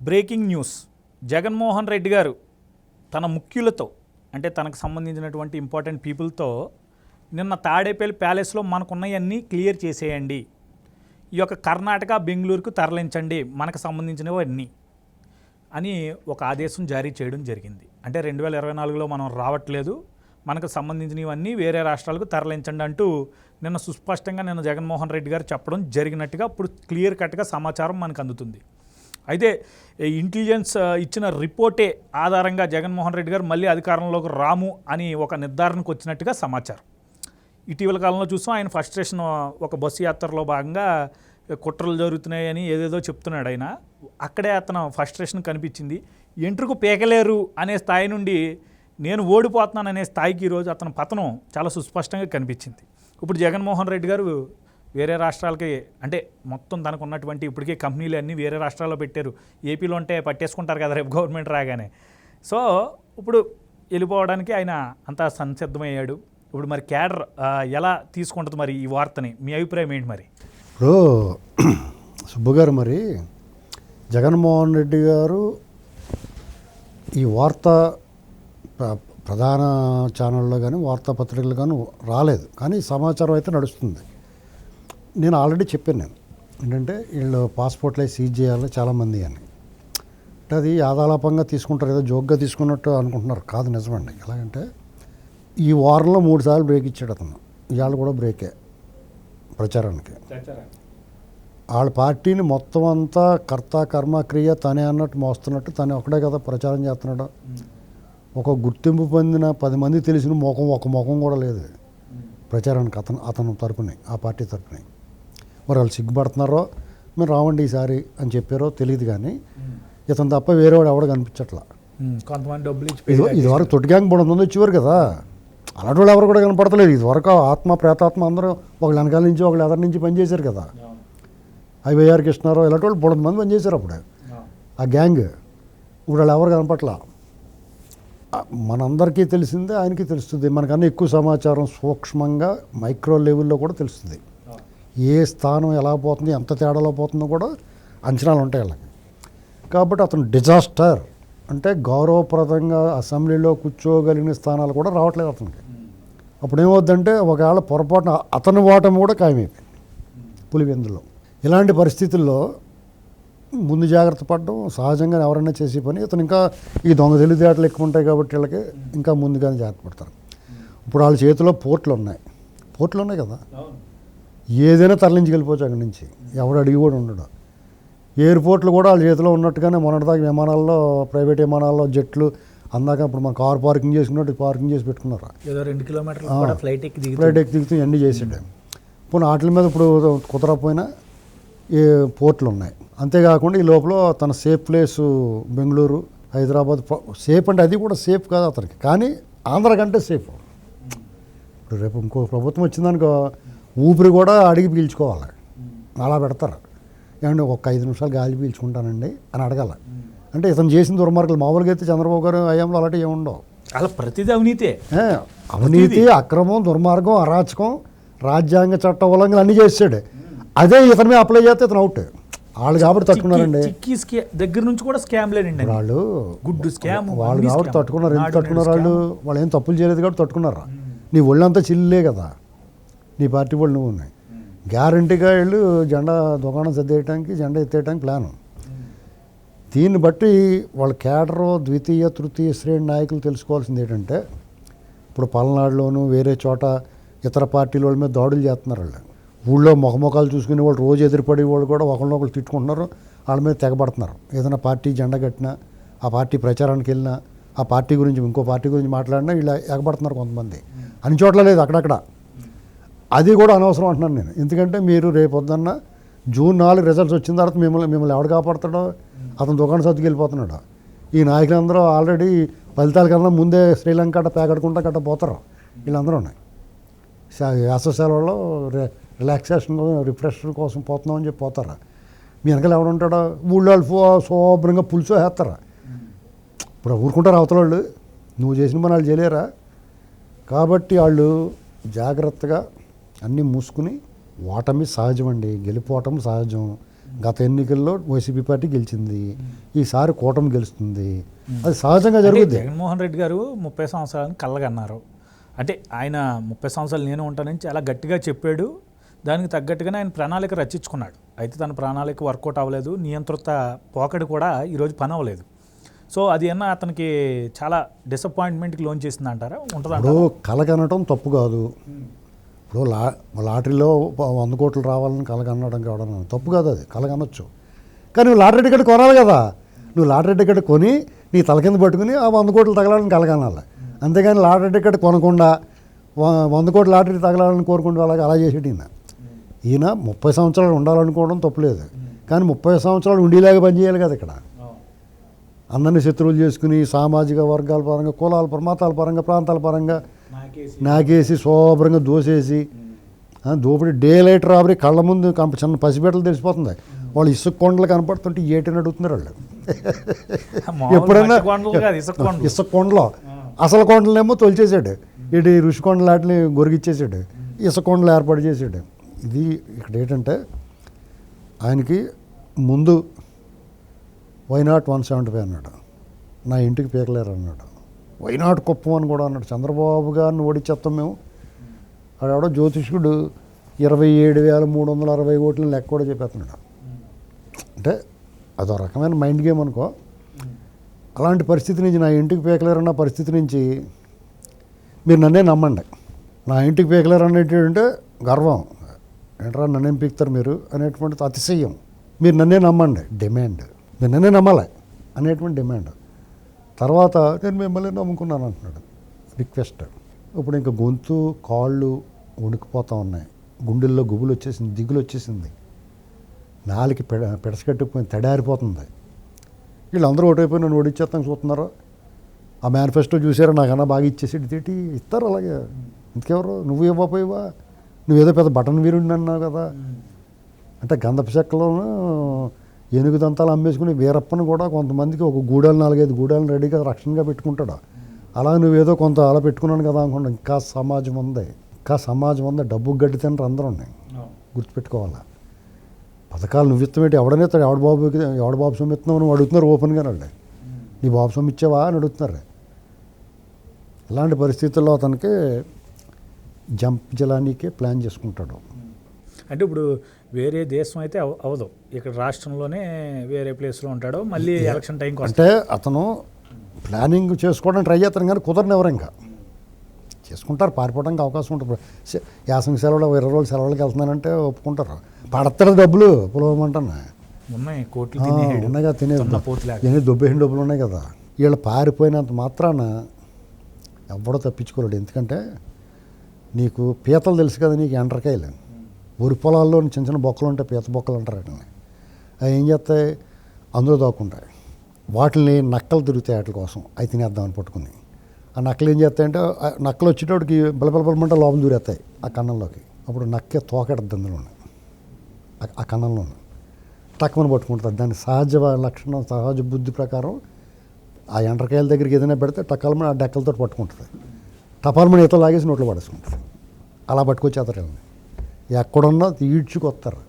Breaking news. Jaganmohan Reddy గారు తన ముఖ్యులతో అంటే తనకు సంబంధించినటువంటి ఇంపార్టెంట్ పీపుల్తో నిన్న తాడేపల్లి ప్యాలెస్లో మనకున్నవన్నీ క్లియర్ చేసేయండి, ఈ యొక్క కర్ణాటక బెంగళూరుకు తరలించండి మనకు సంబంధించినవన్నీ అని ఒక ఆదేశం జారీ చేయడం జరిగింది. అంటే 2024లో మనం రావట్లేదు, మనకు సంబంధించినవన్నీ వేరే రాష్ట్రాలకు తరలించండి అంటూ నిన్న సుస్పష్టంగా జగన్మోహన్ రెడ్డి గారు చెప్పడం జరిగినట్టుగా ఇప్పుడు క్లియర్ కట్గా సమాచారం మనకు అందుతుంది. అయితే ఇంటెలిజెన్స్ ఇచ్చిన రిపోర్టే ఆధారంగా జగన్మోహన్ రెడ్డి గారు మళ్ళీ అధికారంలోకి రాము అని ఒక నిర్ధారణకు వచ్చినట్టుగా సమాచారం. ఇటీవల కాలంలో చూసాం, ఆయన ఫ్రస్ట్రేషన్ ఒక బస్సు యాత్రలో భాగంగా కుట్రలు జరుగుతున్నాయని ఏదేదో చెప్తున్నాడు ఆయన. అక్కడే అతను ఫ్రస్ట్రేషన్ కనిపించింది. ఎంట్రుకు పేకలేరు అనే స్థాయి నుండి నేను ఓడిపోతున్నాను అనే స్థాయికి ఈరోజు అతని పతనం చాలా సుస్పష్టంగా కనిపించింది. ఇప్పుడు జగన్మోహన్ రెడ్డి గారు వేరే రాష్ట్రాలకి అంటే మొత్తం తనకు ఉన్నటువంటి ఇప్పటికే కంపెనీలు అన్నీ వేరే రాష్ట్రాల్లో పెట్టారు. ఏపీలో ఉంటే పట్టేసుకుంటారు కదా రేపు గవర్నమెంట్ రాగానే. సో ఇప్పుడు వెళ్ళిపోవడానికి ఆయన అంతా సంసిద్ధమయ్యాడు. ఇప్పుడు మరి క్యాడర్ ఎలా తీసుకుంటుంది మరి ఈ వార్తని? మీ అభిప్రాయం ఏంటి మరి? ఇప్పుడు సుబ్బు గారు, మరి జగన్మోహన్ రెడ్డి గారు ఈ వార్త ప్రధాన ఛానల్లో కానీ వార్తాపత్రికలు కానీ రాలేదు, కానీ సమాచారం అయితే నడుస్తుంది. నేను ఆల్రెడీ చెప్పాను, ఏంటంటే వీళ్ళు పాస్పోర్ట్లు సీజ్ చేయాలి చాలామంది అని. అంటే అది ఆదాలాపంగా తీసుకుంటారు, ఏదో జోక్గా తీసుకున్నట్టు అనుకుంటున్నారు. కాదు, నిజమండి. ఎలాగంటే ఈ వారంలో 3 సార్లు బ్రేక్ ఇచ్చాడు అతను. ఇవాళ కూడా బ్రేకే ప్రచారానికి. వాళ్ళ పార్టీని మొత్తం అంతా కర్త కర్మ క్రియ తనే అన్నట్టు మోస్తున్నట్టు తనే ఒకడే కదా ప్రచారం చేస్తున్నాడు. ఒక గుర్తింపు పొందిన 10 మంది తెలిసిన ఒక ముఖం కూడా లేదు ప్రచారానికి అతను తరపుని, ఆ పార్టీ తరపుని. మరి వాళ్ళు సిగ్గుపడుతున్నారో మీరు రావండి ఈసారి అని చెప్పారో తెలియదు, కానీ ఇతను తప్ప వేరేవాడు ఎవడో కనిపించట్లా. కొంతమంది డబ్బులు ఇదివరకు తొట్టి గ్యాంగ్ 300 మంది వచ్చేవారు కదా, అలాంటి వాళ్ళు ఎవరు కూడా కనపడతలేదు. ఇదివరకు ఆత్మ ప్రేతాత్మ అందరూ ఒకళ్ళు వెనకాల నుంచి ఒకళ్ళు ఎదరి నుంచి పనిచేశారు కదా. ఐవైఆర్ కృష్ణారావు ఇలాంటి వాళ్ళు 300 మంది పనిచేశారు అప్పుడు ఆ గ్యాంగ్. ఇప్పుడు వాళ్ళు ఎవరు కనపట్లా. మనందరికీ తెలిసిందే, ఆయనకి తెలుస్తుంది. మనకన్నా ఎక్కువ సమాచారం సూక్ష్మంగా మైక్రో లెవెల్లో కూడా తెలుస్తుంది. ఏ స్థానం ఎలా పోతుంది, ఎంత తేడాలో పోతుందో కూడా అంచనాలు ఉంటాయి వాళ్ళకి. కాబట్టి అతను డిజాస్టర్ అంటే గౌరవప్రదంగా అసెంబ్లీలో కూర్చోగలిగిన స్థానాలు కూడా రావట్లేదు అతనికి. అప్పుడు ఏమవుద్దంటే ఒకవేళ పొరపాటున అతని ఓటమి కూడా ఖాయమైపోయింది పులివెందులో. ఇలాంటి పరిస్థితుల్లో ముందు జాగ్రత్త పడడం సహజంగా ఎవరైనా చేసే పని. ఇతను ఇంకా ఈ దొంగ తెలివితేటలు ఎక్కువ ఉంటాయి కాబట్టి వీళ్ళకి ఇంకా ముందుగానే జాగ్రత్త పడతారు. ఇప్పుడు వాళ్ళ చేతిలో పోర్ట్లు ఉన్నాయి కదా, ఏదైనా తరలించి వెళ్ళిపోవచ్చు అక్కడి నుంచి, ఎవడు అడిగి కూడా ఉండడు. ఎయిర్పోర్ట్లు కూడా వాళ్ళ చేతిలో ఉన్నట్టుగానే మొన్నటిదాకా విమానాల్లో, ప్రైవేట్ విమానాల్లో, జట్లు అందాక ఇప్పుడు మన కార్ పార్కింగ్ చేసుకున్నట్టు పార్కింగ్ చేసి పెట్టుకున్నారు. ఏదో 2 కిలోమీటర్లు ఫ్లైట్ దిగుతూ ఎన్ని చేసాడు. ఇప్పుడు వాటి మీద ఇప్పుడు కుదరకపోయినా ఏ పోర్ట్లు ఉన్నాయి. అంతేకాకుండా ఈ లోపల తన safe place Bengaluru, Hyderabad safe అంటే అది కూడా సేఫ్ కాదు అతనికి, కానీ ఆంధ్ర కంటే సేఫ్. ఇప్పుడు రేపు ఇంకో ప్రభుత్వం వచ్చిందనుకో ఊపిరి కూడా అడిగి పీల్చుకోవాలి, అలా పెడతారు. ఏమంటే ఒక 5 నిమిషాలు గాలి పీల్చుకుంటానండి అని అడగాల. అంటే ఇతను చేసిన దుర్మార్గాలు మామూలుగా అయితే చంద్రబాబు గారు హయాంలో అలాంటివి ఏముండవు. అలా ప్రతిదీ అవినీతే. అవినీతి, అక్రమం, దుర్మార్గం, అరాచకం, రాజ్యాంగ చట్ట ఉల్లంఘనలు అన్నీ చేసాడు. అదే ఇతని మీద అప్లై చేస్తే ఇతను అవుట్. వాళ్ళు కాబట్టి తట్టుకున్నారండి. దగ్గర నుంచి కూడా స్కామ్లేనండి వాళ్ళు. గుడ్డు స్కామ్ వాళ్ళు కాబట్టి తట్టుకున్నారు. ఎందుకు తట్టుకున్నారు? వాళ్ళు ఏం తప్పులు చేయలేదు కాబట్టి తట్టుకున్నారా? నీ ఒళ్ళంతా చిల్లే కదా, నీ పార్టీ వాళ్ళు నువ్వు ఉన్నాయి. గ్యారంటీగా వీళ్ళు జెండా దుకాణం సర్దేయడానికి, జెండా ఎత్తేయడానికి ప్లాను. దీన్ని బట్టి వాళ్ళ కేడరు ద్వితీయ తృతీయ శ్రేణి నాయకులు తెలుసుకోవాల్సింది ఏంటంటే, ఇప్పుడు పల్నాడులోను వేరే చోట ఇతర పార్టీల వాళ్ళ మీద దాడులు చేస్తున్నారు. వాళ్ళు ఊళ్ళో ముఖముఖాలు చూసుకునే వాళ్ళు, రోజు ఎదురుపడే వాళ్ళు కూడా ఒకరినొకరు తిట్టుకుంటున్నారు, వాళ్ళ మీద తెగబడుతున్నారు. ఏదైనా పార్టీ జెండా కట్టినా, ఆ పార్టీ ప్రచారానికి వెళ్ళినా, ఆ పార్టీ గురించి ఇంకో పార్టీ గురించి మాట్లాడినా వీళ్ళు ఎగబడుతున్నారు కొంతమంది. అన్ని చోట్ల లేదు, అక్కడక్కడ. అది కూడా అనవసరం అంటున్నాను నేను. ఎందుకంటే మీరు రేపొద్దున్న జూన్ 4 రిజల్ట్స్ వచ్చిన తర్వాత మిమ్మల్ని ఎవడు కాపాడుతాడో అతను దుకాణం సర్దుకు వెళ్ళిపోతున్నాడు. ఈ నాయకులందరూ ఆల్రెడీ ఫలితాల కన్నా ముందే శ్రీలంక కట్ట పేకడుకుంటా కట్ట పోతారు. వీళ్ళందరూ ఉన్నాయి వేసవి సెలవుల్లో రిలాక్సేషన్ రిఫ్రెషర్ కోసం పోతున్నామని చెప్పి పోతారా. మీ వెనకాల ఎవడుంటాడో ఊళ్ళో వాళ్ళు శుభ్రంగా పులుసు వేస్తారా. ఇప్పుడు ఊరుకుంటారు అవతల వాళ్ళు, నువ్వు చేసిన పని వాళ్ళు చేయలేరా. కాబట్టి వాళ్ళు జాగ్రత్తగా అన్నీ మూసుకుని, ఓటమి సహజం అండి, గెలిపోవటం సహజం, గత ఎన్నికల్లో వైసీపీ పార్టీ గెలిచింది, ఈసారి కూటమి గెలుస్తుంది. అది సహజంగా జరుగుద్ది. జగన్మోహన్ రెడ్డి గారు 30 సంవత్సరాలను కళ్ళగన్నారు. అంటే ఆయన 30 సంవత్సరాలు నేను ఉంటానని చాలా గట్టిగా చెప్పాడు. దానికి తగ్గట్టుగానే ఆయన ప్రణాళిక రచించుకున్నాడు. అయితే తన ప్రణాళిక వర్కౌట్ అవ్వలేదు. నియంత్రిత పోకడి కూడా ఈరోజు పని అవ్వలేదు. సో అది అన్న అతనికి చాలా డిసప్పాయింట్మెంట్కి లోన్ చేసింది అంటారా? ఉంటుందా? ఇప్పుడు కలగనటం తప్పు కాదు. ఇప్పుడు లాటరీలో 100 కోట్లు రావాలని కలగనడం కావడం తప్పు కాదు. అది కలగనొచ్చు. కానీ నువ్వు లాటరీ టికెట్ కొనాలి కదా. నువ్వు లాటరీ టికెట్ కొని నీ తల కింద పట్టుకుని ఆ 100 కోట్లు తగలాలని కలగనాలి. అంతేగాని లాటరీ టికెట్ కొనకుండా 100 కోట్ల లాటరీ తగలాలని కోరుకుంటూ అలా చేసేటి ఈయన 30 సంవత్సరాలు ఉండాలనుకోవడం తప్పులేదు. కానీ 30 సంవత్సరాలు ఉండేలాగా పనిచేయాలి కదా. ఇక్కడ అందరినీ శత్రువులు చేసుకుని సామాజిక వర్గాల పరంగా, కులాల పరంగా, మతాల పరంగా, ప్రాంతాల పరంగా నాకేసి శోభ్రంగా దోసేసి దోపిడి డే లైట్ రాబరీ కళ్ళ ముందు చిన్న పసిబిడ్డలు తెలిసిపోతుంది. వాళ్ళు ఇసుక కొండలు కనపడుతుంటే ఏటని అడుగుతున్నారు వాళ్ళు. ఎప్పుడైనా ఇసుక కొండలో అసలు కొండలేమో తొలిచేసాడు, ఇటు ఋషికొండలు వాటిని గొరిగిచ్చేసాడు, ఇసుక కొండలు ఏర్పాటు చేసాడు. ఇది ఇక్కడ ఏంటంటే ఆయనకి ముందు వైనాట్ 175 అన్నాడు, నా ఇంటికి పీకలేరు అన్నాడు. వైనాట్ కుప్పం అని కూడా అన్నాడు. చంద్రబాబు గారిని ఓడించేస్తాం మేము. ఆడెవడో జ్యోతిష్కుడు 27,360 ఓట్లను లెక్క కూడా చెప్పేస్తున్నాడు. అంటే అదో రకమైన మైండ్ గేమ్ అనుకో. అలాంటి పరిస్థితి నుంచి, నా ఇంటికి పీకలేరన్న పరిస్థితి నుంచి మీరు నన్నే నమ్మండి. నా ఇంటికి పీకలేరు అనేటువంటి గర్వం, ఏంట్రా నన్నేం పీకుతారు మీరు అనేటువంటిది అతిశయం. మీరు నన్నే నమ్మండి డిమాండ్, మీరు నన్నే నమ్మాలి అనేటువంటి డిమాండ్. తర్వాత నేను మిమ్మల్ని నమ్ముకున్నాను అంటున్నాడు రిక్వెస్ట్. ఇప్పుడు ఇంకా గొంతు కాళ్ళు వణికిపోతూ ఉన్నాయి, గుండెల్లో గుబులు వచ్చేసింది, దిగులు వచ్చేసింది, నాలుగు పెడసకట్టిపోయింది, తడారిపోతుంది. వీళ్ళందరూ ఓటైపోయి నన్ను ఓడిచ్చేస్తాను చూస్తున్నారు. ఆ మేనిఫెస్టో చూసారా, నాకన్నా బాగా ఇచ్చేసి తిట్టి ఇస్తారు. అలాగే ఇంకెవరు, నువ్వు ఇవ్వకపోయావా, నువ్వేదో పెద్ద బటన్ వీరుడిని అన్నావు కదా. అంటే గంధపు చెక్కలోనూ ఏనుగు దంతాలు అమ్మేసుకుని వీరప్పని కూడా కొంతమందికి ఒక గూడాలు 4-5 గూడాలను రెడీగా రక్షణగా పెట్టుకుంటాడు. అలా నువ్వేదో కొంత అలా పెట్టుకున్నాను కదా అనుకుంటా. ఇంకా సమాజం ఉంది, డబ్బు గడ్డి తినరు అందరూ ఉన్నాయి, గుర్తుపెట్టుకోవాలా. పథకాలు నువ్వు ఇస్తామేంటి, ఎవడనేస్తాడు, ఎవడ బాబు సొమ్ము ఇస్తున్నావు నువ్వు అడుగుతున్నారు ఓపెన్గా. వాళ్ళు నీ బాబు సొమ్ము ఇచ్చావా అని అడుగుతున్నారు. ఇలాంటి పరిస్థితుల్లో అతనికి జంప్ జలానీకే ప్లాన్ చేసుకుంటాడు. అంటే ఇప్పుడు వేరే దేశం అయితే అవ్వదు, ఇక్కడ రాష్ట్రంలోనే వేరే ప్లేస్లో ఉంటాడు. మళ్ళీ ఎలక్షన్ టైంకి అంటే అతను ప్లానింగ్ చేసుకోవడానికి ట్రై చేస్తాను, కానీ కుదరని ఎవరు ఇంకా చేసుకుంటారు, పారిపోవడానికి అవకాశం ఉంటుంది. యాసంగి సెలవులు 20 రోజులు సెలవులకి వెళ్తున్నానంటే ఒప్పుకుంటారు. పడతారు డబ్బులు పొలవమంటాను, ఉన్నాయి కోట్లు ఉన్నాయిగా, తినేది దొబ్బేసిన డబ్బులు ఉన్నాయి కదా. వీళ్ళు పారిపోయినంత మాత్రాన ఎవడో తప్పించుకోలేడు. ఎందుకంటే నీకు పీతలు తెలుసు కదా, నీకు ఎండ్రకాయలు, ఊరి పొలాల్లో చిన్న చిన్న బొక్కలు ఉంటాయి, పీత బొక్కలు అంటారు వాటిని. అవి ఏం చేస్తాయి, అందులో దాక్కుంటాయి. వాటిని నక్కలు తిరుగుతాయి, వాటి కోసం అవి తినేద్దామని పట్టుకుని. ఆ నక్కలు ఏం చేస్తాయంటే, నక్కలు వచ్చేటోడికి బలబలబలమంటే లోపల దూరేస్తాయి ఆ కన్నంలోకి. అప్పుడు నక్కే తోకెడుతుంది అందులోనే, ఆ కన్నంలోనే తక్కువని పట్టుకుంటుంది. దాని సహజ లక్షణం, సహజ బుద్ధి ప్రకారం ఆ ఎండ్రకాయల దగ్గరికి ఏదైనా పెడితే టకాలమని ఆ డెక్కలతో పట్టుకుంటుంది, టపాలమని ఈత లాగేసి నోట్లో పడేసుకుంటుంది. అలా పట్టుకొచ్చేస్తారు. ఎక్కడున్నా ఈడ్చుకొస్తారు.